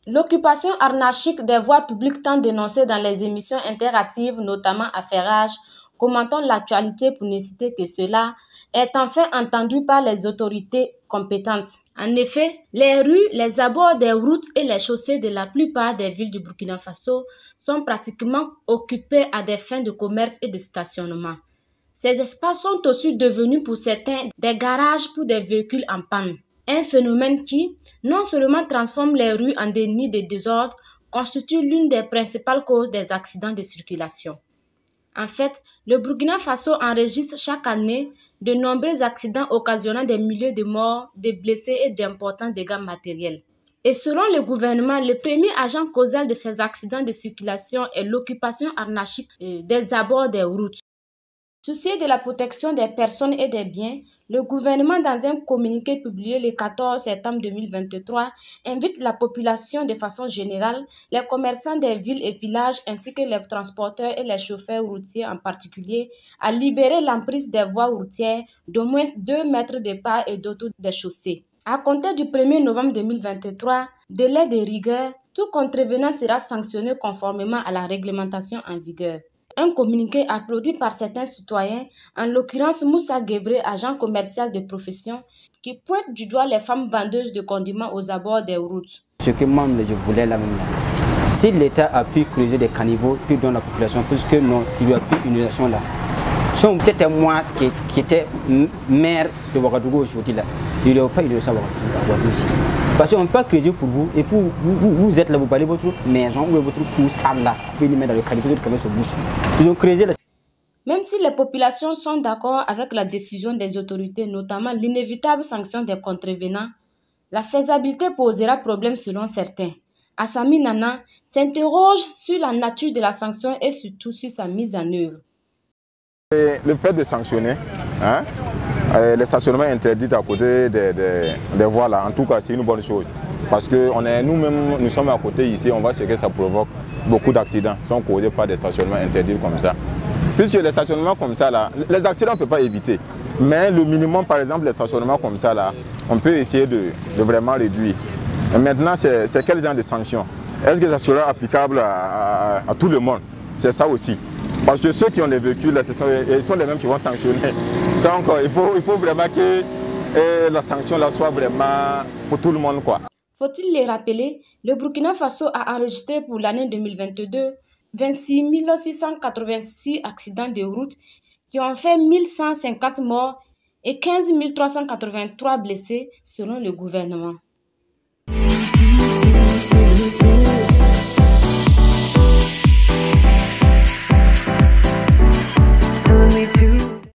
L'occupation anarchique des voies publiques tant dénoncée dans les émissions interactives, notamment Affairage, commentant l'actualité pour ne citer que cela, est enfin entendue par les autorités compétentes. En effet, les rues, les abords des routes et les chaussées de la plupart des villes du Burkina Faso sont pratiquement occupés à des fins de commerce et de stationnement. Ces espaces sont aussi devenus pour certains des garages pour des véhicules en panne. Un phénomène qui, non seulement transforme les rues en des nids de désordre, constitue l'une des principales causes des accidents de circulation. En fait, le Burkina Faso enregistre chaque année de nombreux accidents occasionnant des milliers de morts, de blessés et d'importants dégâts matériels. Et selon le gouvernement, le premier agent causal de ces accidents de circulation est l'occupation anarchique des abords des routes. Soucieux de la protection des personnes et des biens, le gouvernement, dans un communiqué publié le 14 septembre 2023, invite la population de façon générale, les commerçants des villes et villages ainsi que les transporteurs et les chauffeurs routiers en particulier, à libérer l'emprise des voies routières d'au moins 2 mètres de part et d'autre des chaussées. À compter du 1er novembre 2023, délai de rigueur, tout contrevenant sera sanctionné conformément à la réglementation en vigueur. Un communiqué applaudi par certains citoyens, en l'occurrence Moussa Guébré, agent commercial de profession, qui pointe du doigt les femmes vendeuses de condiments aux abords des routes. Ce que moi je voulais là maintenant, si l'État a pu creuser des caniveaux plus dans la population, puisque non, il n'y a plus une inondation là. C'était moi qui étais maire de Ouagadougou aujourd'hui là. Il n'y a pas eu de savoir aussi. Parce qu'on ne peut pas creuser pour vous, et pour vous êtes là, vous parlez votre maison ou votre cour sale là, vous pouvez les mettre dans le caniveau, votre camion se bouche. Ils ont creusé là. Même si les populations sont d'accord avec la décision des autorités, notamment l'inévitable sanction des contrevenants, la faisabilité posera problème selon certains. Assami Nana s'interroge sur la nature de la sanction et surtout sur sa mise en œuvre. Le fait de sanctionner, les stationnements interdits à côté des voies là, en tout cas c'est une bonne chose. Parce que nous-mêmes, nous sommes à côté ici, on voit ce que ça provoque. Beaucoup d'accidents sont causés par des stationnements interdits comme ça. Puisque les stationnements comme ça là, les accidents on ne peut pas éviter. Mais le minimum, par exemple, les stationnements comme ça là, on peut essayer de vraiment réduire. Et maintenant, c'est quel genre de sanctions? Est-ce que ça sera applicable à tout le monde? C'est ça aussi. Parce que ceux qui ont les véhicules, là, ils sont les mêmes qui vont sanctionner. Donc il faut vraiment que la sanction là soit vraiment pour tout le monde, quoi. Faut-il les rappeler, le Burkina Faso a enregistré pour l'année 2022 26 686 accidents de route qui ont fait 1150 morts et 15 383 blessés selon le gouvernement.